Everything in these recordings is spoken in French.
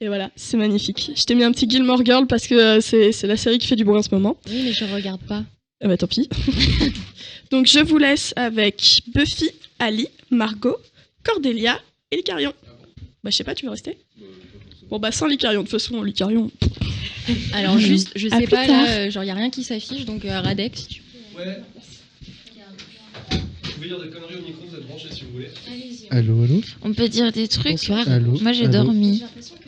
Et voilà, c'est magnifique. Je t'ai mis un petit Gilmore Girl parce que c'est la série qui fait du bruit en ce moment. Oui, mais je regarde pas. Ah bah tant pis. Donc je vous laisse avec Buffy, Ali, Margot, Cordelia et Lycarion. Bah je sais pas, tu veux rester ? Bon bah sans Lycarion, de toute façon Lycarion. Alors juste, je À sais plus pas, tard. là, genre y a rien qui s'affiche, donc Radek, si tu peux. Ouais. Vous pouvez dire des conneries au micro, vous êtes branchés si vous voulez. Allô, allô. On peut dire des trucs. Bonsoir. Allô. Moi j'ai allô. dormi.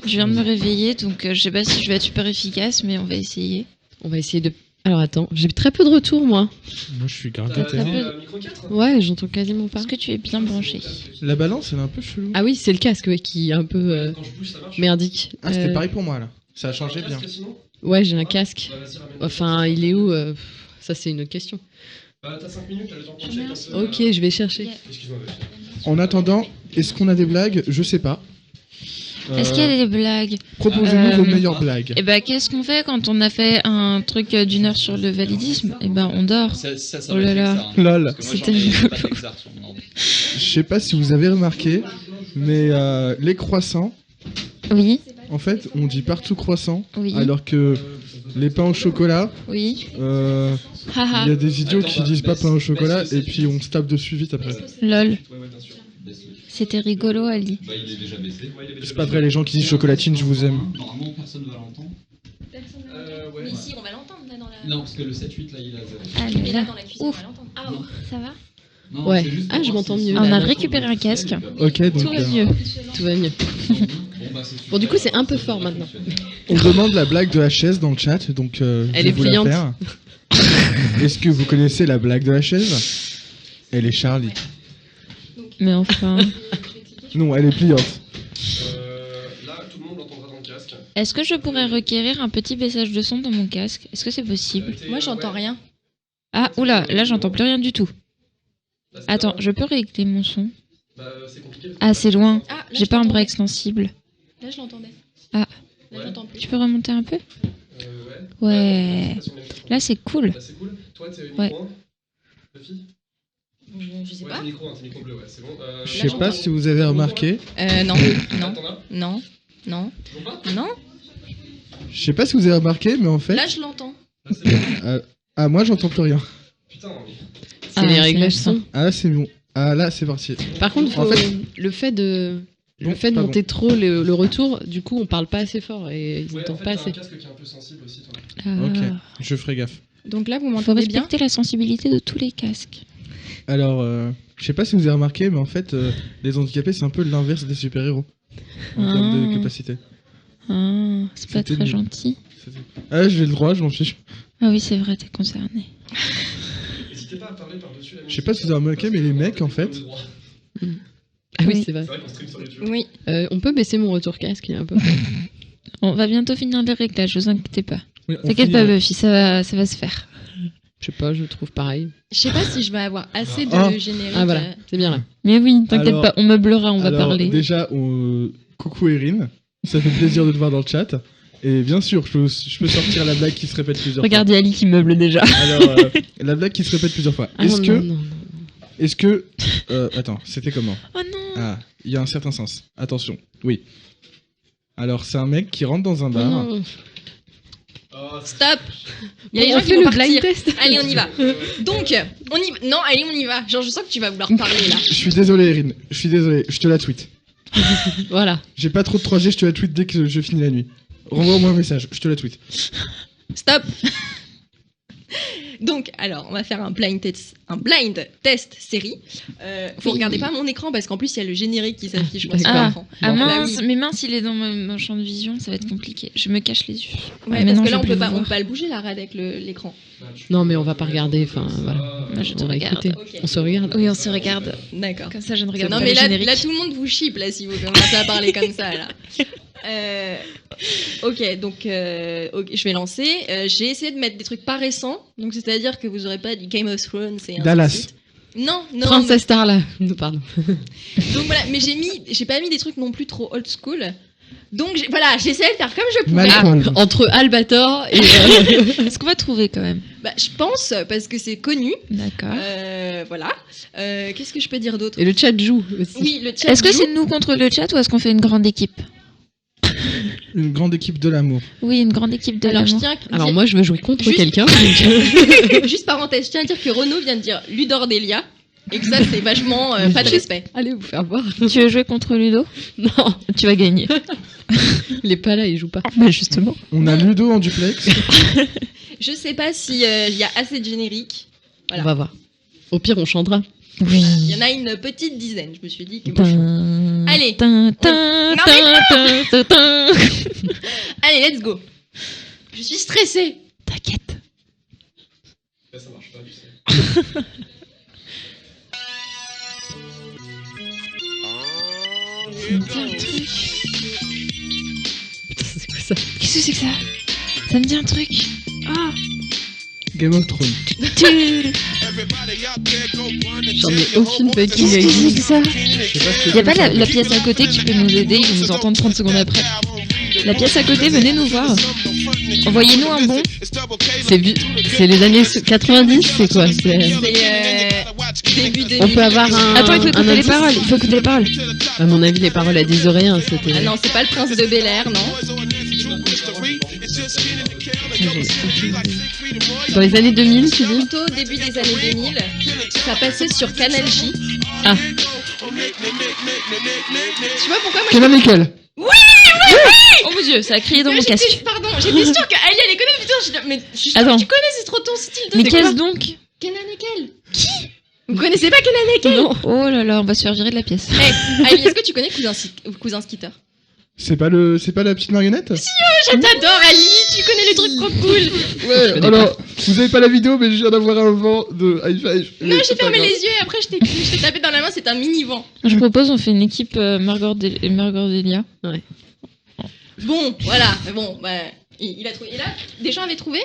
Je viens de me réveiller, donc je sais pas si je vais être super efficace, mais on va essayer. On va essayer de... Alors attends, j'ai très peu de retours moi. Moi, je suis grave T'as gâté. micro 4 Ouais, j'entends quasiment pas. Est-ce que tu es bien branché ? La balance, elle est un peu chelou. Ah oui, c'est le casque ouais, qui est un peu Quand je bouge, ça marche. merdique. Ah, c'était pareil pour moi là. Ça a changé bien. Casque, sinon Ouais, j'ai un casque. Bah, vas-y, ramène. Enfin, il est où Ça, c'est une autre question. Bah, t'as 5 minutes, t'as le temps pour check un peu. Ok, je vais chercher. Excuse-moi, vas-y. En attendant, est-ce qu'on a des blagues ? Je sais pas. Est-ce qu'il y a des blagues ? Proposez-nous vos meilleures blagues. Eh ben, qu'est-ce qu'on fait quand on a fait un truc d'une heure sur le validisme ? Eh ben, on dort. Ça Oh va là être là. Pixar, hein. Lol. Parce que moi, C'était j'en ai rigolo. pas de Pixar sur mon ordi. Je sais pas si vous avez remarqué, mais les croissants, Oui, en fait, on dit partout croissant, oui, alors que les pains au chocolat, oui. il Haha, y a des idiots qui disent pas pain au chocolat et puis on se tape dessus vite après. lol. Ouais, bien sûr. C'était rigolo, Ali. Bah, il est déjà baissé. C'est pas vrai, les gens qui disent chocolatine, je vous aime. Normalement, personne ne va l'entendre. Ouais. Ici, on va l'entendre là dans la. Non, parce que le 7-8, là, il a. Ah Mais là là, là. dans la cuisine, Ouf. on va l'entendre. Ah, Non. ça va ? Non, Ouais. c'est juste Ah, pour je voir m'entends si- mieux, On là. a récupéré un casque. Ok, donc Tout va mieux. Tout va mieux. Bon, bah, c'est super. Bon, du coup, c'est un peu fort maintenant. on demande la blague de la chaise dans le chat, donc Elle je est vais vous la pliante. faire. Est-ce que vous connaissez la blague de la chaise ? Elle est Charlie. Mais enfin. Non, elle est pliante. Là, tout le monde l'entendra dans le casque. Est-ce que je pourrais requérir un petit baissage de son dans mon casque ? Est-ce que c'est possible ? Moi, j'entends rien. Ah, oula, là j'entends plus rien du tout. Là, c'est Attends, pas- je peux régler mon son ? Bah, c'est compliqué. Ah, c'est loin. Ah, là, J'ai je pas un l'entendais. bras extensible. Là, je l'entendais. Ah. Là, j'entends plus. Tu peux remonter un peu ? Ouais. Ouais. Pas sur le même micro. Là, c'est cool. Là, c'est cool. Toi, t'es micro Ouais. 1 Buffy ? Je sais Ouais, pas. t'es micro 1, t'es micro bleu, ouais, c'est bon. Je sais pas si vous avez remarqué. Non, non, T'en as non, non, Toujours pas non. Je sais pas si vous avez remarqué, mais en fait. Là, je l'entends. Ah, c'est bon. Ah, moi j'entends plus rien. Putain, mais... C'est Ah, les c'est réglages ça. son. Ah là c'est bon. Ah là c'est parti. Par contre, En faut- fait- le fait de Pardon. monter trop le retour, du coup, on parle pas assez fort et ils Ouais, n'entendent en fait, pas t'as assez. un casque qui est un peu sensible aussi, toi. Ah. Ok, je ferai gaffe. Donc là, vous Faut m'entendez bien. respecter la sensibilité de tous les casques. Alors, je sais pas si vous avez remarqué, mais en fait, les handicapés c'est un peu l'inverse des super-héros en termes de Ah. capacité. Ah, c'est pas C'était très nul. gentil. Ah, j'ai le droit, je m'en fiche. Ah oui, c'est vrai, t'es concerné. N'hésitez pas à parler par-dessus la musique. Je sais pas si vous avez remarqué, mais les mecs en fait. Ah oui, Oui. c'est vrai. C'est vrai qu'on stream sur YouTube. Oui. On peut baisser mon retour casque, il est un peu. On va bientôt finir les réglages, vous inquiétez pas. Oui, on T'inquiète finit, pas, Buffy, ça va se faire. Je sais pas, je trouve pareil. Je sais pas si je vais avoir assez de Ah. générique. Ah voilà, c'est bien là. Mais oui, t'inquiète Alors- pas, on meublera, on va Alors, parler. Déjà, coucou Erin, ça fait plaisir de te voir dans le chat. Et bien sûr, je peux sortir la blague qui se répète plusieurs Regardez Ali qui meuble déjà. fois. Alors, la blague qui se répète plusieurs fois. Ah, Est-ce non, que, non, non, non. est-ce que, attends, c'était comment? Oh non. Ah, il y a un certain sens. Attention, oui. Alors, c'est un mec qui rentre dans un Oh bar. non. Stop. Il y a On les gens qui fait vont le partir. blind test. Allez, on y va. Donc, on y va. Non, allez, on y va. Genre, je sens que tu vas vouloir parler là. Je suis désolé, Erin. Je suis désolé. Je te la tweet. Voilà. J'ai pas trop de 3G, je te la tweet dès que je finis la nuit. Renvoie-moi un message, je te la tweet. Stop. Donc, alors, on va faire un blind test série. Vous regardez pas mon écran parce qu'en plus il y a le générique qui s'affiche. moi, sur Ah, l'écran. ah Bah mince, oui. mais mince, il est dans mon champ de vision, ça va être compliqué. Je me cache les yeux. Ouais, Ah, mais parce non, que je là on vais peut plus pas, le on peut voir. pas le bouger là avec l'écran. Non, mais on va pas regarder, enfin, voilà. Moi, je te On va regarde. écouter. Ok. On se regarde. Oui, on se regarde. D'accord. Comme ça, je ne regarde Non pas mais le là, générique. là tout le monde vous chipe là si vous commencez à parler comme ça là. Ok, donc ok, je vais lancer. J'ai essayé de mettre des trucs pas récents, donc c'est-à-dire que vous aurez pas du Game of Thrones et ainsi de Dallas. suite. Non, non. Princess Star là. Pardon. Donc voilà, mais j'ai pas mis des trucs non plus trop old school. Donc voilà, j'ai essayé de faire comme je pouvais. Malcolm. Entre Albator et. Est-ce qu'on va trouver quand même? Bah, je pense parce que c'est connu. D'accord. Voilà. Qu'est-ce que je peux dire d'autre? Et le chat joue aussi. Oui, le chat. Est-ce que joue. c'est nous contre le chat ou est-ce qu'on fait une grande équipe? Une grande équipe de l'amour. Oui, une grande équipe de Alors, je l'amour. tiens à Alors dire- moi, je veux jouer contre Juste- quelqu'un. Juste parenthèse, je tiens à dire que Renaud vient de dire Ludordelia et que ça, c'est vachement pas de respect. Allez vous faire voir. Tu veux jouer contre Ludo? Non, Tu vas gagner. il est pas là, il joue pas. Bah justement. On a Ludo en duplex. Je sais pas si il y a assez de génériques. Voilà. On va voir. Au pire, on chantera. Oui. Il y en a une petite dizaine. Je me suis dit que bon, Allez. Non, allez, let's go. Je suis stressée. T'inquiète. Là, ça marche pas, tu sais. Ça me dit un truc. Putain, c'est quoi ça? Qu'est-ce que c'est que ça? Ça me dit un truc. Ah. Game of Thrones. J'en ai aucune fucking Qu'est-ce que idée. c'est que ça? Je sais pas ce que Y a pas la pièce à côté qui peut nous aider, ils vont nous entendre 30 secondes après. La pièce à côté, venez nous voir. Envoyez-nous un bon. C'est les années 90, c'est quoi? C'est début de. On peut avoir un. Attends, il faut un écouter les indice paroles. Il faut écouter les paroles. À mon avis, les paroles à des oreilles, hein, c'était. Ah non, c'est pas le prince de Bel Air, non. Dans les années 2000, tu dis? Plutôt début des années 2000. Ça passait sur Canal J. Ah. Tu vois pourquoi moi Kenan Nickel. Oh mon dieu, ça a crié dans mon j'étais- casque. Pardon, j'étais sûre qu'Ali allait connaître. Putain, mais je suis sûre Attends. que tu connais, c'est trop ton style de. Mais C'est qu'est-ce quoi donc? Kenan Nickel. Qui? Vous connaissez pas Kenan Nickel? Non. Oh là là, on va se faire virer de la pièce. Hey, Ali, est-ce que tu connais Cousin Skitter? C'est pas la petite marionnette? Je t'adore, Ali. Tu connais les trucs trop cool. Ouais, connais alors, vous avez pas la vidéo, mais je viens d'avoir un vent de high five. Non, j'ai fermé les yeux et après je t'ai tapé dans la main. C'est un mini vent. Je propose, on fait une équipe Margordelia. Bon, voilà. Mais bon, bah, il a trouvé. Et là, des gens avaient trouvé?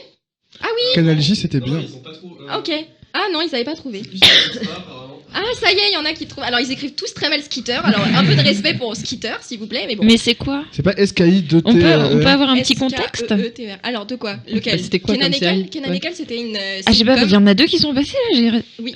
Ah oui. Canal J, c'était Non, bien. ils ont pas trop. Ah, ok. Ah non, ils avaient pas trouvé. C'est plus sur Insta, apparemment. Ah, ça y est, il y en a qui trouvent. Alors, ils écrivent tous très mal Skitter. Alors, un peu de respect pour Skitter, s'il vous plaît, mais bon. Mais c'est quoi? C'est pas SKI 2 On peut avoir un petit contexte? S-K-E-E-T-R. Alors, de quoi? Lequel? Bah, c'était quoi Kenan comme série? Nickel Kenan Ouais. Nickel, c'était une. Ah, j'ai pas vu, il y sitcom. en a deux qui sont passés là. Oui.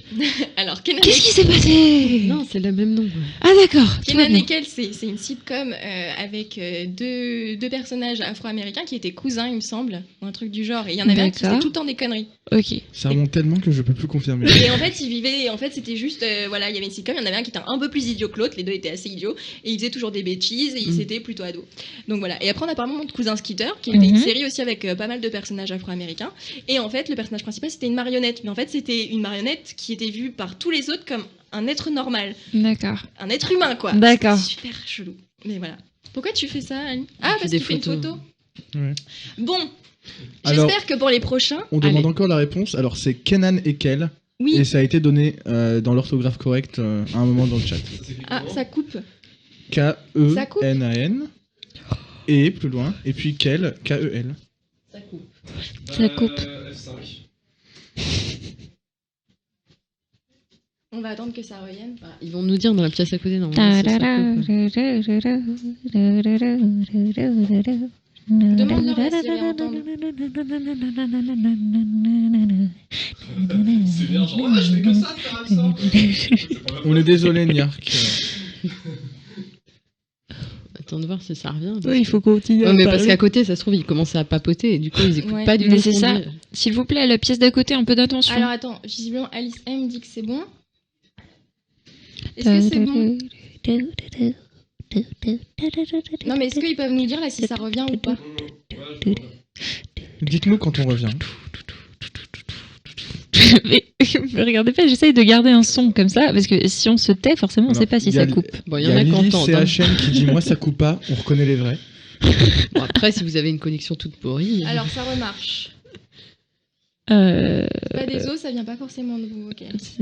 Alors, Kenan Qu'est-ce qui s'est passé? Non, c'est le même nom. Ah d'accord. tout va Kenan bien. Nickel, c'est une sitcom avec deux personnages afro-américains qui étaient cousins, il me semble, ou un truc du genre. Et il y en avait un qui faisait D'accord. tout le temps des conneries. Ok. Ça remonte tellement que je peux plus confirmer. Et en fait, ils vivaient. En fait, c'était juste. Voilà, il y avait une sitcom, il y en avait un qui était un peu plus idiot que l'autre, les deux étaient assez idiots, et ils faisaient toujours des bêtises, et ils étaient plutôt ados. Donc voilà. Et après, on a parlé de Cousin Skitter, qui était une Mhm. série aussi avec pas mal de personnages afro-américains. Et en fait, le personnage principal, c'était une marionnette. Mais en fait, c'était une marionnette qui était vue par tous les autres comme un être normal, D'accord. un être humain, quoi. D'accord. C'était super chelou. Mais voilà. Pourquoi tu fais ça, Annie? Ah, fait parce des qu'il fait une photos. photo. Ouais. Bon. Alors- J'espère que pour les prochains. On demande Allez. encore la réponse. Alors, c'est Kenan et Kel. Oui. Et ça a été donné dans l'orthographe correcte à un moment dans le chat. Ça s'écrit Ah, comment ça coupe. Ça coupe. K-E-N-A-N. Et plus loin. Et puis Kel, K-E-L. Ça coupe. Ça coupe. F5. On va attendre que ça revienne. Ils vont nous dire dans la pièce à côté, normalement. si ça coupe. Demande-leur à Siri à entendre. C'est bien, genre, ouais, je fais que ça de faire ça. C'est pas ma On est désolé, Niark. Attends de voir si ça revient. Oui, il faut continuer. Ouais, mais parce qu'à côté, ça se trouve, ils commencent à papoter et du coup, ils écoutent Ouais. pas du Mais tout. c'est ce qu'on ça. dit. S'il vous plaît, la pièce d'à côté, un peu d'attention. Alors attends, visiblement Alice M dit que c'est bon. Est-ce que c'est bon? Non mais est-ce qu'ils peuvent nous dire là si ça revient ou pas? Dites-nous quand on revient. mais regardez pas, j'essaye de garder un son comme ça, parce que si on se tait, forcément, on Alors, sait pas si il y a ça l- coupe. Bon, il Il y en a qui Lily entendent. hein. CHM qui dit moi ça coupe pas, on reconnaît les vrais. Bon, après, si vous avez une connexion toute pourrie. Alors ça remarche. Euh... Pas des os, ça vient pas forcément de vous. Ok. C'est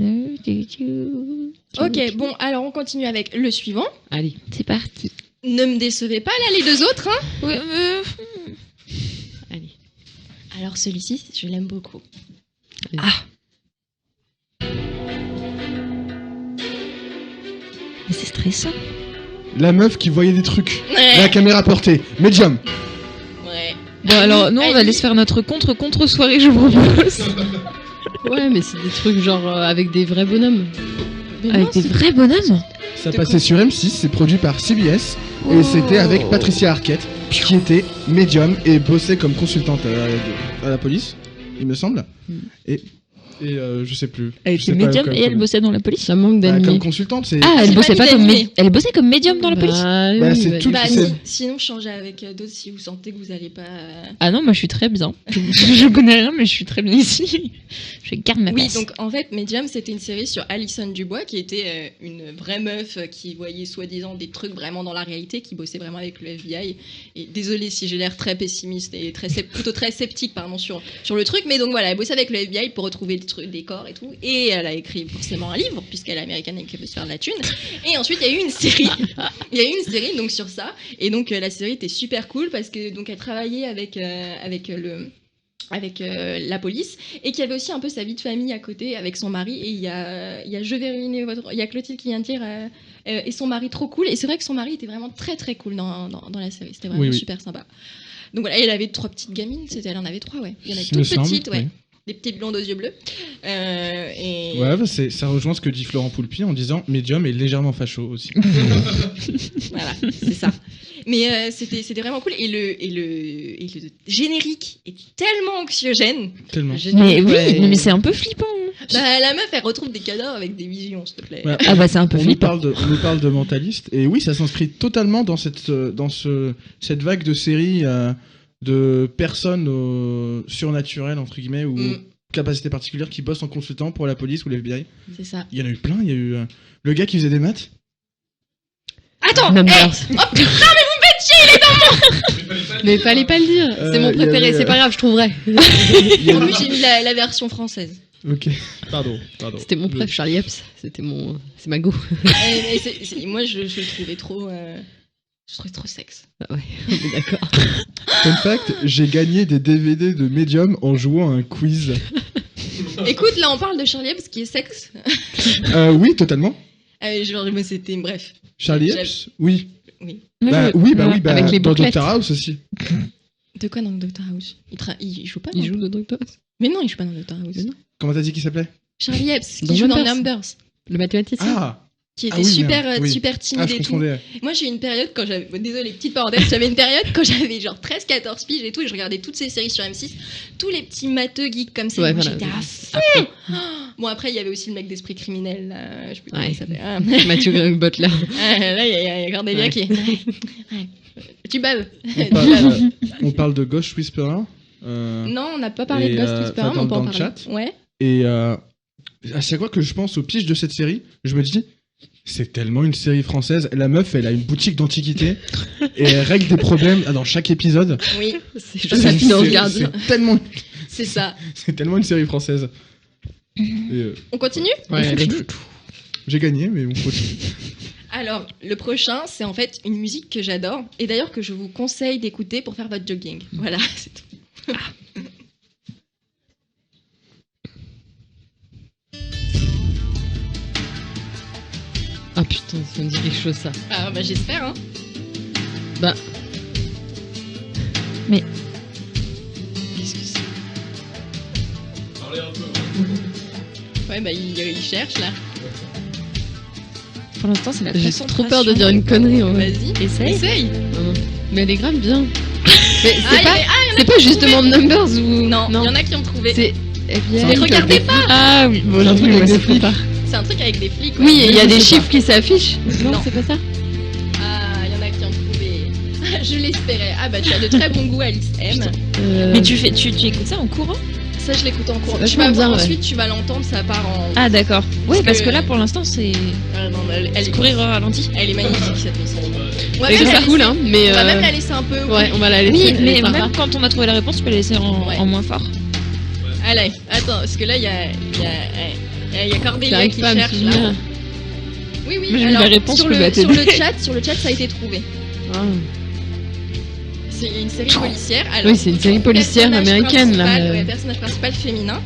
Ok, bon alors on continue avec le suivant. Allez. parti. Ne me décevez pas là les deux autres. Hein. Ouais, Allez. Alors celui-ci, je l'aime beaucoup. mais c'est stressant. La meuf qui voyait des trucs. Ouais. La caméra portée. Medium. Ouais. Bon, alors, nous, on va aller se faire notre contre-soirée, je vous propose. Ouais, mais c'est des trucs genre avec des vrais bonhommes. Mais non, Avec des c'est- vrais bonhommes. Ça De passait quoi sur M6, c'est produit par CBS. Oh. Et c'était avec Patricia Arquette, qui était médium et bossait comme consultante à la police, il me semble. Et je sais plus. Elle Je sais était pas médium comme- et elle bossait dans la police. Ça manque Bah, d'ennemis. comme consultante, c'est. Ah, elle c'est bossait pas pas des comme amis. elle bossait comme médium dans la police. Bah, Bah, oui, c'est bah, tout- Bah, c'est- sinon, changez avec d'autres si vous sentez que vous allez pas. Ah non, moi je suis très bien. Je connais rien, mais je suis très bien ici. Je garde ma Oui, place. donc en fait, Medium, c'était une série sur Alison Dubois, qui était une vraie meuf qui voyait soi-disant des trucs vraiment dans la réalité, qui bossait vraiment avec le FBI. Et désolée si j'ai l'air très pessimiste et plutôt très sceptique pardon, sur le truc, mais donc voilà, elle bossait avec le FBI pour retrouver des corps et tout. Et elle a écrit forcément un livre, puisqu'elle est américaine et qu'elle veut se faire de la thune. Et ensuite, il y a eu une série. Il y a eu une série donc, sur ça. Et donc, la série était super cool parce que donc, elle travaillait avec la police et qui avait aussi un peu sa vie de famille à côté avec son mari et il y a Clotilde qui vient de dire et son mari trop cool et c'est vrai que son mari était vraiment très très cool dans la série, c'était vraiment Oui. super sympa. Donc voilà, elle avait 3 petites gamines, elle en avait 3, ouais, il y en avait Il me toutes semble, petites, ouais. oui. Des petites blondes aux yeux bleus. Et... Ouais, bah, ça rejoint ce que dit Florent Poulpi en disant médium est légèrement facho aussi. Voilà, c'est ça. Mais c'était vraiment cool. Et le générique est tellement anxiogène. Tellement. Mais oui, Ouais. mais c'est un peu flippant. Bah, la meuf, elle retrouve des cadavres avec des visions, s'il te plaît. Ouais. Ah bah c'est un peu On nous, flippant. parle de mentaliste et oui, ça s'inscrit totalement dans cette vague de séries de personnes surnaturelles entre guillemets ou capacités particulières qui bossent en consultant pour la police ou l'FBI. C'est ça. Il y en a eu plein. Il y a eu le gars qui faisait des maths. Attends, Numbers. oh putain, Mais fallait pas le dire. C'est mon il y préféré. avait, C'est pas grave, je trouverai. Il y en avait- plus j'ai mis la version française. Ok. Pardon. C'était mon préf, Charlie Epps. C'est ma go. Moi je le trouvais trop. Je trouvais trop sexe. Ah ouais, on est d'accord. Fun fact, j'ai gagné des DVD de Medium en jouant à un quiz. Écoute, là on parle de Charlie Hebdo, qui est sexe. Oui, totalement. Genre, mais c'était. Bref. Charlie J'aime- Epps. Oui. Oui. Bah oui, Avec les dans bouclettes. Dr House aussi. De quoi dans Doctor House il joue pas Il dans- joue de Doctor House. Mais non, il joue pas dans Doctor House. Mais non. Comment t'as dit qu'il s'appelait? Charlie Hebdo, qui Dans joue dans Numbers. Numbers. Le mathématicien. Ah. Qui était Ah oui, super, merde, oui. super Ah, timide je et tout. confondais. Moi, j'ai eu une période quand j'avais. Bon, désolé, petite parenthèse. J'avais une période quand j'avais genre 13-14 piges et tout. Et je regardais toutes ces séries sur M6. Tous les petits matheux geeks comme ça. Ouais, moi, voilà. j'étais à fond. Bon, après, il y avait aussi le mec d'esprit criminel. Là, je sais plus comment Ouais. il s'appelle. Mathieu Butler. Là, il y a Cordelia Ouais. qui est. Ouais. Tu baves. On parle de Ghost Whisperer. Non, on n'a pas parlé Et, de Ghost enfin, Whisperer, mais on peut dans en le parler. chat. Ouais. Et à chaque fois que je pense aux piges de cette série, je me dis, c'est tellement une série française. La meuf, elle a une boutique d'antiquité et elle règle des problèmes dans chaque épisode. Oui, C'est Joséphine Ange Gardien. c'est ça. C'est tellement une série française. Et, On continue Ouais, allez. j'ai gagné, mais on continue. Alors, le prochain, c'est en fait une musique que j'adore et d'ailleurs que je vous conseille d'écouter pour faire votre jogging. Voilà, c'est tout. Ah putain, ça me dit quelque chose ça. Ah, bah j'espère, hein. Bah. Mais- Qu'est-ce que c'est? Parlez un peu. Ouais, bah il cherche là. Pour l'instant, c'est la J'ai concentration. trop peur de dire une connerie en vrai. Vas-y, Essaye. essaye. Mais elle est grave bien. Mais Ah, c'est pas, c'est pas justement Numbers ou. Non, il y en a qui ont trouvé. C'est. Mais regardez pas. Ah oui, bon, C'est un truc avec des flics. C'est un truc avec des flics. Oui, et il y a Je des sais chiffres qui s'affichent. Non, Non. c'est pas ça. Ah, il y en a qui ont trouvé. Je l'espérais. Ah bah tu as de très bon goût, Alice M. Mais tu écoutes ça en courant? Ça, je l'écoute en cours. C'est Tu vas vachement voir bien, ouais. ensuite, tu vas l'entendre, ça part en. Ah d'accord. Oui, Parce parce que- que là, pour l'instant, c'est Ah, non, elle est courir au ralenti. Elle est magnifique cette musique. On va Et même la c'est laisser- cool, hein. Mais. On va même la laisser un peu. Ouais, on va la laisser. Oui, elle est mais sympa. même quand on a trouvé la réponse, tu peux la laisser Ouais. en moins fort. Allez, attends, parce que là, il y a Cordelia J'arrive qui pas à me cherche là. souvenir. Oui, oui. Moi, j'ai mis alors, la réponse, sur je peux le, pas sur t'aider. le chat, ça a été trouvé. Ah. C'est une série policière. Alors, Oui, c'est une série policière personnage américaine, là, principal, mais- ouais, personnage principal féminin.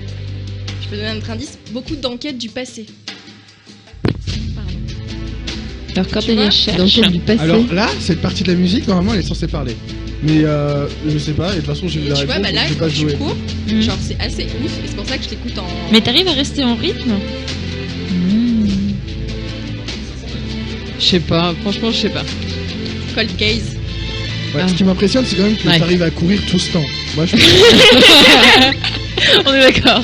Je peux donner un autre indice. Beaucoup d'enquêtes du passé. Pardon. Alors Tu Cordelia vois, cherche. Dans quel du passé. Alors là, cette partie de la musique, normalement, elle est censée parler. Mais je sais pas, et de toute façon, j'ai Et vu la tu vois, réponse, bah là, donc j'ai quand pas tu joué. cours, Mm. genre c'est assez ouf, et c'est pour ça que je t'écoute en. Mais t'arrives à rester en rythme Je sais pas, franchement, je sais pas. Cold Case. Ouais, Ah. Ce qui m'impressionne, c'est quand même que Ouais. t'arrives à courir tout ce temps. Moi, je On est d'accord.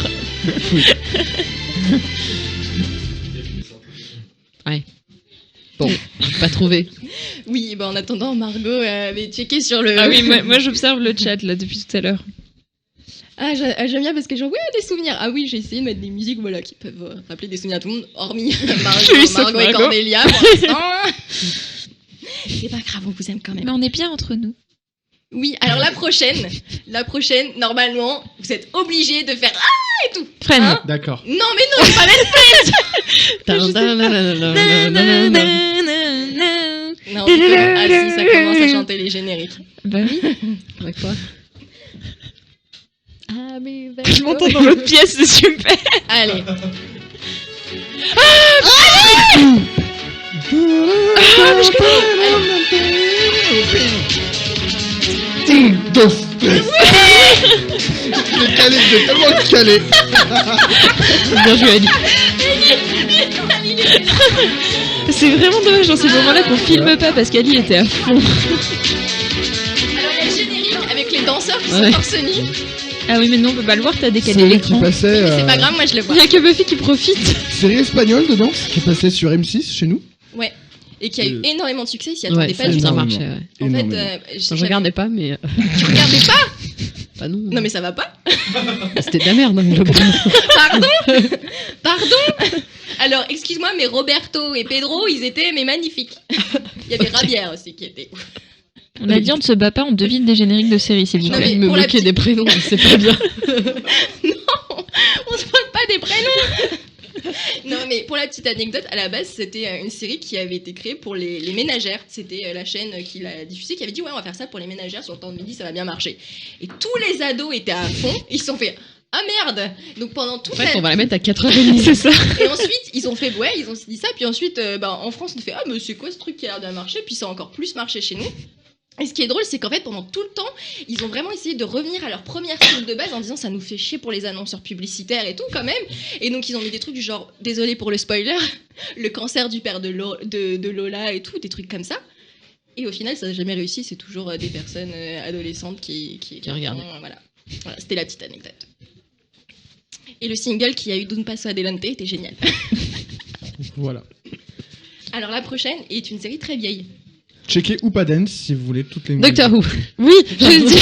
Ouais. Bon, j'ai pas trouvé. Oui, bah en attendant, Margot avait checké sur le. Ah oui, moi j'observe le chat là depuis tout à l'heure. Ah, j'aime bien parce que genre, oui, des souvenirs. Ah oui, j'ai essayé de mettre des musiques voilà, qui peuvent rappeler des souvenirs à tout le monde, hormis Margot et Cordelia pour l'instant. C'est pas grave, on vous aime quand même. Mais on est bien entre nous. Oui, alors la prochaine, normalement, vous êtes obligés de faire ah et tout. Fred. Hein D'accord. Non, mais non, c'est pas Non, ah si, ça commence à chanter les génériques. Bah oui. Avec quoi? Ah, mais Je m'entends dans l'autre pièce, c'est super. Allez. J'ai tellement calé. Bien joué, Ali. C'est vraiment dommage dans ces moments-là qu'on filme pas parce qu'Ali était à fond. Alors, il y a le générique avec les danseurs qui sont Ouais. torse nu. Ah oui, mais non, on peut pas le voir, t'as décalé Série qui l'écran. passait. Mais c'est pas grave, moi je le vois. Il y a que Buffy qui profite. Série espagnole de danse qui passait sur M6 chez nous. Ouais. Et qui a eu énormément de succès, il s'y Ouais, attendait pas ça du a tout. bien énormément. marché, ouais. En fait, Énormément. Je regardais pas, mais. Tu regardais pas? Bah non. Non, mais ça va pas. C'était de la merde, hein, globalement. Pardon. Alors, excuse-moi, mais Roberto et Pedro, ils étaient mais magnifiques. Il y avait Rabière aussi qui était. On a dit on ne se bat pas, on devine des génériques de séries, s'il vous Non, plaît. mais me pour la bloquer petite- des prénoms, c'est pas bien. On se parle pas des prénoms. Non, mais pour la petite anecdote, à la base, c'était une série qui avait été créée pour les ménagères. C'était la chaîne qui l'a diffusée qui avait dit ouais, on va faire ça pour les ménagères sur le temps de midi, ça va bien marcher. Et tous les ados étaient à fond. Ils se sont fait ah merde. Donc pendant toute En fait, la on va la mettre à 4h30. C'est ça. Et ensuite, ils ont fait, ouais, ils ont dit ça. Puis ensuite, en France, on fait, ah, mais c'est quoi ce truc qui a l'air de marcher? Puis ça a encore plus marché chez nous. Et ce qui est drôle, c'est qu'en fait, pendant tout le temps, ils ont vraiment essayé de revenir à leur première cible de base en disant ça nous fait chier pour les annonceurs publicitaires et tout, quand même. Et donc, ils ont mis des trucs du genre, désolé pour le spoiler, le cancer du père de Lola et tout, des trucs comme ça. Et au final, ça n'a jamais réussi. C'est toujours des personnes adolescentes qui regardent. Voilà, c'était la petite anecdote. Et le single qui a eu D'un Paso Adelante était génial. Voilà. Alors la prochaine est une série très vieille. Checkez Oupa Dance si vous voulez toutes les. Doctor Who. Oui, je le dis.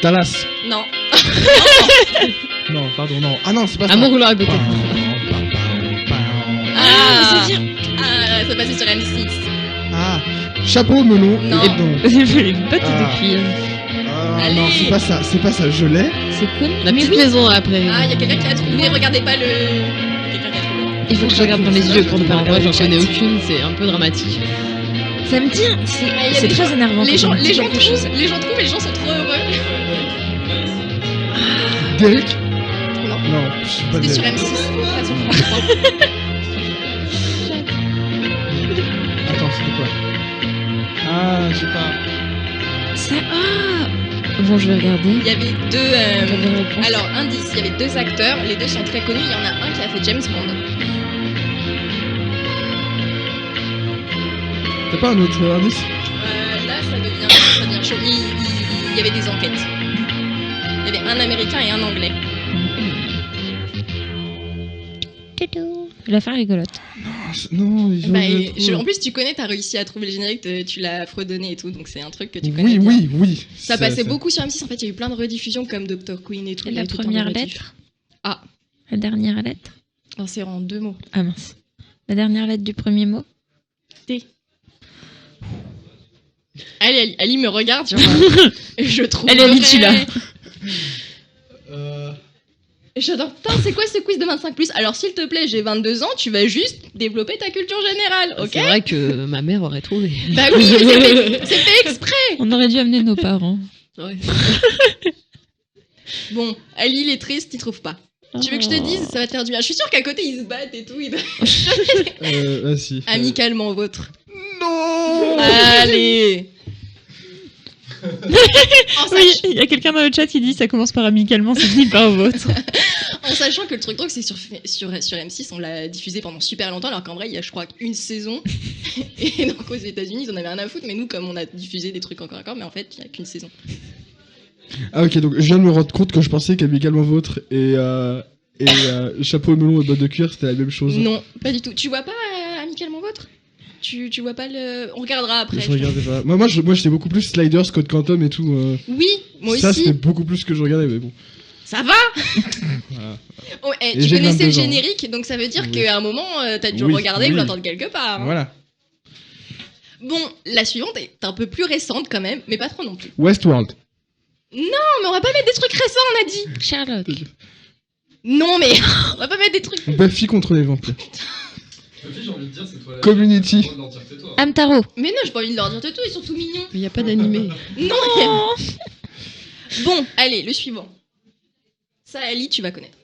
Dallas. Non. Non, pardon, non. Ah non, c'est pas ça. Amour ou la beauté. Ah, ça passait sur M6. Ah, chapeau, melon. Non. Et donc. J'ai fait une petite Ah. quiz. Ah, Allez. non, c'est pas ça, je l'ai. C'est cool. La petite maison après. Ah, il y a quelqu'un qui a trouvé. Regardez pas le. Quelqu'un qui a trouvé. Il faut que je regarde dans les yeux pour ne pas Moi, regarder j'en le chat. connais aucune, c'est un peu dramatique. Ça me dit, Ah, il y a c'est des très gens- énervant. Les quand gens, on me dit les gens quelque chose. trouvent, les gens trouvent, et les gens sont trop heureux. Derek. Non. Non, je suis pas C'était sur Derek. M6, pas sur France 3. Attends, c'était quoi? Ah, je sais pas. C'est ah. Bon, je vais regarder. Il y avait deux. Pas de réponse. Alors, indice, il y avait deux acteurs, les deux sont très connus. Il y en a un qui a fait James Bond. T'as pas un autre indice? Là, ça devient chaud. Il y avait des enquêtes. Il y avait un américain et un anglais. La fin rigolote. Non, En plus, tu connais, t'as réussi à trouver le générique, tu l'as fredonné et tout, donc c'est un truc que tu connais. Oui, bien. oui. Ça passait beaucoup sur M6, en fait, il y a eu plein de rediffusions comme Dr. Queen et tout. il y La avait tout le temps première des rediff. lettre. Ah. La dernière lettre. Oh, c'est en deux mots. Ah mince. La dernière lettre du premier mot. T. Allez, Ali me regarde, genre, je trouve. Allez, Ali, tu l'as. J'adore. Putain, c'est quoi ce quiz de 25+. Alors, s'il te plaît, j'ai 22 ans, tu vas juste développer ta culture générale, ok? C'est vrai que ma mère aurait trouvé. Bah oui, mais c'est fait exprès. On aurait dû amener nos parents. Ouais. Bon, Ali, il est triste, il trouve pas. Tu veux que je te dise, ça va te faire du bien. Je suis sûre qu'à côté, ils se battent et tout. Vas-y. Amicalement vôtre. Non. Allez. Oui, il y a quelqu'un dans le chat qui dit ça commence par amicalement, c'est fini par vôtre. En sachant que le truc c'est sur M6, on l'a diffusé pendant super longtemps, alors qu'en vrai, il y a, je crois, qu'une saison. Et donc, aux États-Unis, ils en avaient rien à foutre, mais nous, comme on a diffusé des trucs encore, mais en fait, il n'y a qu'une saison. Ah ok, donc je viens de me rendre compte que je pensais qu'Amicalement Vôtre et Chapeau melon et bottes de cuir, c'était la même chose. Non, pas du tout. Tu vois pas Amicalement Vôtre tu vois pas le... On regardera après. Je regardais pas. Moi j'étais beaucoup plus Sliders, Code Quantum et tout. Oui, moi ça, aussi. c'était beaucoup plus ce que je regardais, mais bon. Ça va. Voilà. Oh, Et tu j'ai connaissais 22 le ans. générique, donc ça veut dire Oui. qu'à un moment, t'as dû Oui, le regarder oui. ou l'entendre quelque part. Hein. Voilà. Bon, la suivante est un peu plus récente quand même, mais pas trop non plus. Westworld. Non, mais on va pas mettre des trucs récents, on a dit. Charlotte. Non, mais on va pas mettre des trucs. Buffy contre les vampires. Buffy, j'ai envie de dire, c'est toi. Community. T'as le droit de leur dire, c'est toi. Amtaro. Mais non, j'ai pas envie de leur dire de tout, ils sont tout mignons. Mais il n'y a pas d'animé. Non. Bon, allez, le suivant. Ça, Ali, tu vas connaître.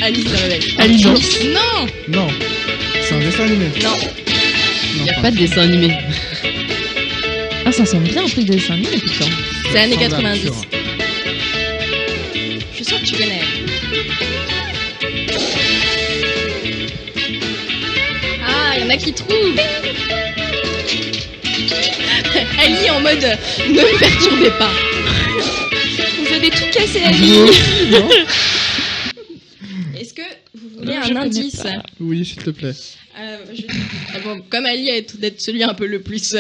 Alice la rebelle. Alliance. Non, Non. C'est un dessin animé. non. Il n'y a pas de dessin animé. Ah, ça semble bien un truc de dessin animé, putain. C'est années Standard, 90. sûr. Je suis sûre que tu connais. Ah, il y en a qui trouvent. Ali en mode ne me perturbez pas. Vous avez tout cassé, Ali. Non. Est-ce que vous voulez Je un connais indice pas. Oui, s'il te plaît. Bon, comme Ali est d'être celui un peu le plus, Le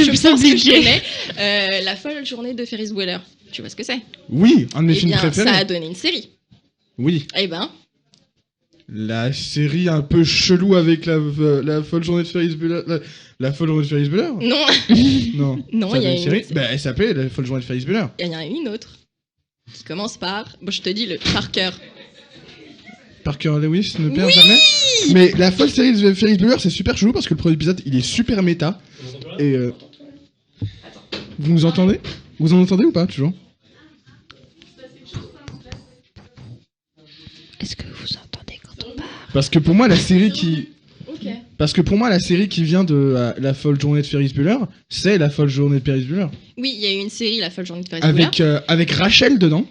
je plus pense que je impliqué. connais, la folle journée de Ferris Bueller. Tu vois ce que c'est? Oui, un de mes Eh films bien, préférés. ça a donné une série. Oui. Eh ben, La série un peu chelou avec la folle journée de Ferris Bueller. La folle journée de Ferris Bueller non, Non. Non, Ça il y a avait une série. série. Bah, elle s'appelait La folle journée de Ferris Bueller. il y en a une autre qui commence par, bon, je te dis le Parker. Parker Lewis ne perd jamais. Mais la folle série de Ferris Bueller, c'est super chelou parce que le premier épisode, il est super méta. Et vous nous entendez? Vous en entendez ou pas, toujours? Est-ce que vous entendez quand on parle? Parce que pour moi, la série qui... Ok. Parce que pour moi, la série qui vient de la folle journée de Ferris Bueller, c'est la folle journée de Ferris Bueller. Oui, il y a eu une série, la folle journée de Ferris Bueller. Avec Rachel dedans.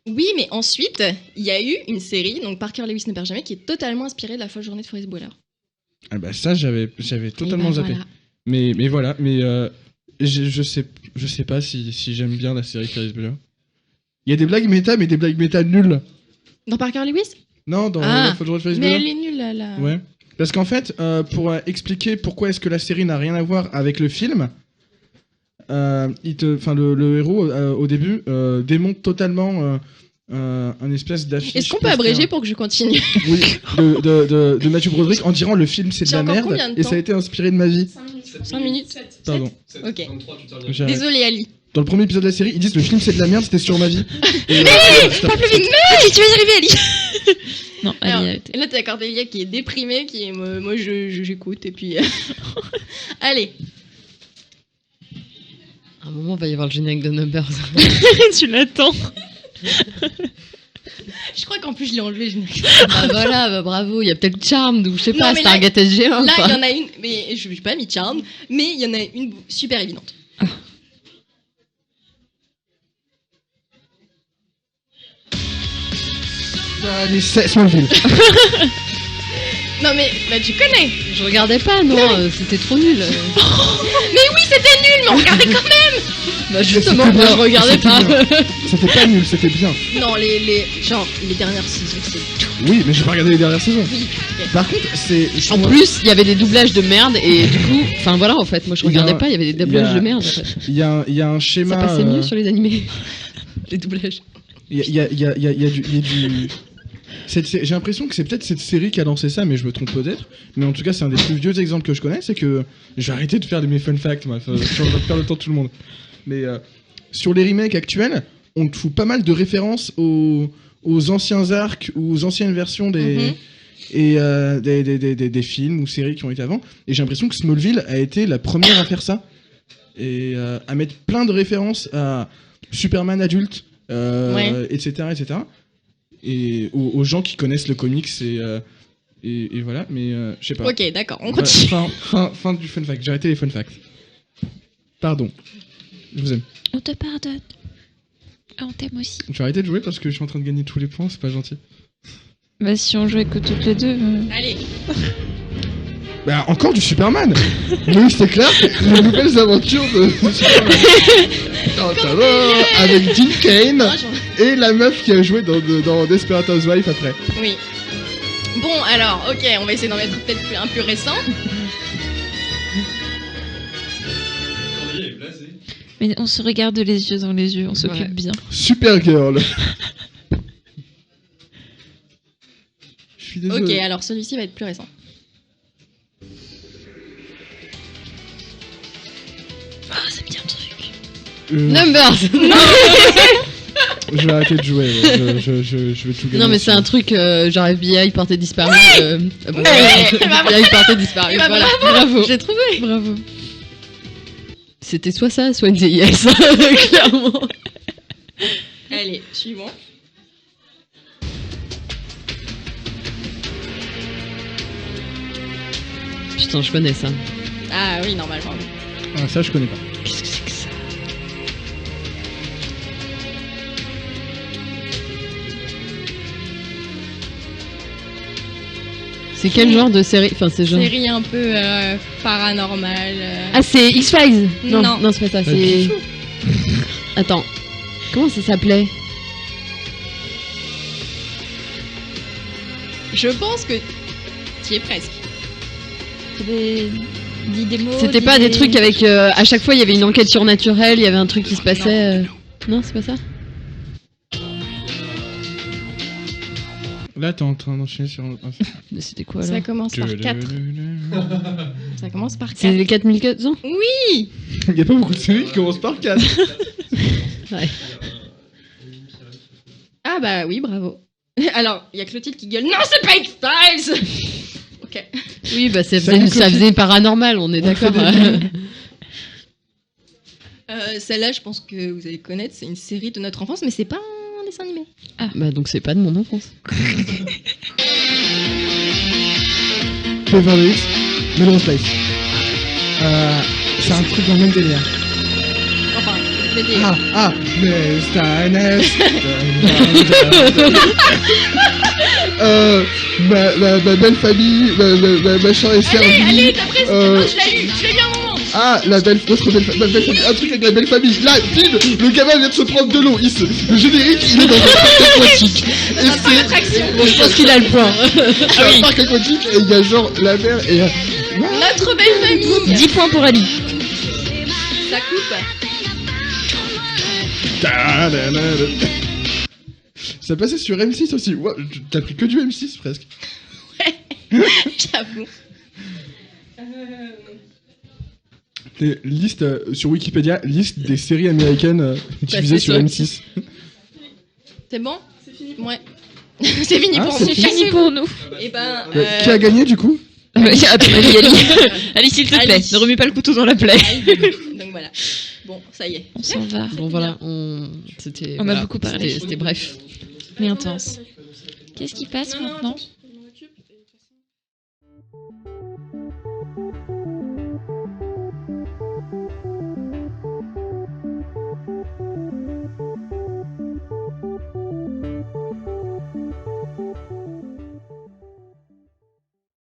Oui, mais ensuite, il y a eu une série, donc Parker Lewis ne perd jamais, qui est totalement inspirée de la folle journée de Ferris Bueller. Ah bah ça, j'avais totalement Et ben zappé. voilà. Mais voilà, je sais pas si j'aime bien la série Ferris Bueller. Il y a des blagues méta, mais des blagues méta nulles. Dans Parker Lewis? Non, dans Ah, la folle journée de Ferris Mais Bueller. elle est nulle, là. Ouais. Parce qu'en fait, pour expliquer pourquoi est-ce que la série n'a rien à voir avec le film, le héros au début démonte totalement un espèce d'affiche. Est-ce qu'on peut abréger pour que je continue? Oui, de Matthew Broderick en disant le film c'est de J'ai la encore merde combien de et temps ça a été inspiré de ma vie. 5 minutes. Pardon. Ok. 23, tu termines. J'arrête. Désolé, Ali. Dans le premier épisode de la série, ils disent le film c'est de la merde, c'était sur ma vie. Et, Pas plus vite. Mais tu vas y arriver, Ali. Non, Ali, Alors, arrêtez. là, t'as Cordelia qui est déprimée, qui est moi, j'écoute, et puis. Allez. À un moment, il va y avoir le générique de Numbers. Tu l'attends. Je crois qu'en plus, je l'ai enlevé. Bah voilà, bah bravo. Il y a peut-être Charmed ou je sais Non, pas, mais là- Stargate SG1. Là, quoi. il y en a une, mais je n'ai pas mis Charm, mais il y en a une super évidente. allez, c'est Smallville. Non, mais bah, tu connais. Je regardais pas, non, c'était trop nul. Mais oui, c'était nul, mais regardez quand même. Bah justement, C'était moi bien, je regardais c'était pas. bien. C'était pas nul, c'était bien. Non, les dernières saisons, c'est. Oui, mais j'ai pas regardé les dernières saisons. Oui, ok. Par contre, c'est. En plus, il y avait des doublages de merde et du coup, enfin voilà en fait, moi je Il y a regardais un- pas, il y avait des il y a- doublages de merde en fait. Il y a un Ça schéma. passait mieux sur les animés. Les doublages. Il y a du. J'ai l'impression que c'est peut-être cette série qui a lancé ça, mais je me trompe peut-être. Mais en tout cas, c'est un des plus vieux exemples que je connais. C'est que je vais arrêter de faire mes fun facts, moi. Enfin, je vais faire le temps de tout le monde. Mais sur les remakes actuels, on te fout pas mal de références aux anciens arcs ou aux anciennes versions des films ou séries qui ont été avant. Et j'ai l'impression que Smallville a été la première à faire ça et à mettre plein de références à Superman adulte, etc., etc. Et aux gens qui connaissent le comics et voilà, mais je sais pas. Ok, d'accord, on continue. Fin du fun fact. J'ai arrêté les fun facts. Pardon. Je vous aime. On te pardonne. On t'aime aussi. Je vais arrêter de jouer parce que je suis en train de gagner tous les points, c'est pas gentil. Bah si on jouait que toutes les deux... Allez. Bah encore du Superman. Oui, c'est clair. Les nouvelles aventures de Superman. Avec Jim Kane et la meuf qui a joué dans Desperate Housewives après. Oui. Bon, alors, ok, on va essayer d'en mettre peut-être un plus récent. Cordelia est blasé. Mais on se regarde les yeux dans les yeux, on s'occupe Ouais. bien. Supergirl. Je suis désolé. Ok, alors celui-ci va être plus récent. Ah, c'est bien le truc. Numbers. Je vais arrêter de jouer. Ouais. Je vais tout gagner. Non, mais c'est un truc genre FBI porté disparu. FBI porté disparu. Bah, Voilà. Bravo. J'ai trouvé. Bravo. C'était soit ça, soit NCIS, clairement. Allez, suivant. Putain, je connais ça. Ah oui, normalement. Ah, ça, je connais pas. Qu'est-ce que c'est que ça? C'est quel genre de série? Enfin, c'est genre. Série un peu paranormale. Ah, c'est X-Files. Non. Non, c'est pas ça. C'est. Attends. Comment ça s'appelait? Je pense que tu y es presque. Dis des mots. C'était pas des trucs avec. À chaque fois, il y avait une enquête surnaturelle, il y avait un truc qui se passait. Non, c'est pas ça? Là, t'es en train d'enchaîner sur. Mais c'était quoi là? Ça commence par 4. Ça commence par 4. C'est les 4400? Oui. Il y a pas beaucoup de séries qui commencent par 4. Ouais. Ah bah oui, bravo. Alors, il y a Clotilde qui gueule. Non, c'est pas X-Files. Ok. Oui, bah ça Salut, faisait, ça faisait paranormal, on est d'accord. Celle-là, je pense que vous allez connaître. C'est une série de notre enfance, mais c'est pas un dessin animé. Bah donc c'est pas de mon enfance. Beverly Hills, Melrose Place. C'est un truc dans le même délire. Enfin, le délire. Ma belle famille, machin et servi. Allez, t'as presque. Je l'ai eu un moment. Ah, notre belle famille, un truc avec la belle famille. Là, pile, le gamin vient de se prendre de l'eau. Le générique, il est dans un parc aquatique. Et Pas l'attraction. Bon, je pense qu'il a le point. c'est un parc aquatique et il y a genre la mer et... Notre belle famille. 10 points pour Ali. Ça coupe. Ça passait sur M6 aussi. Ouais, t'as pris que du M6 presque. J'avoue. Liste sur Wikipédia, liste des séries américaines diffusées sur M6. C'est bon? C'est fini. Ouais. C'est fini Ah, pour c'est nous. Fini pour nous. Et ben. Qui a gagné du coup? À ton avis, Ali. Ali, s'il te plaît, Ali. ne remets pas le couteau dans la plaie. Donc voilà. Bon, ça y est. On s'en va. Bon voilà, c'était. On a beaucoup parlé. C'était bref. Mais intense. Qu'est-ce qui passe maintenant?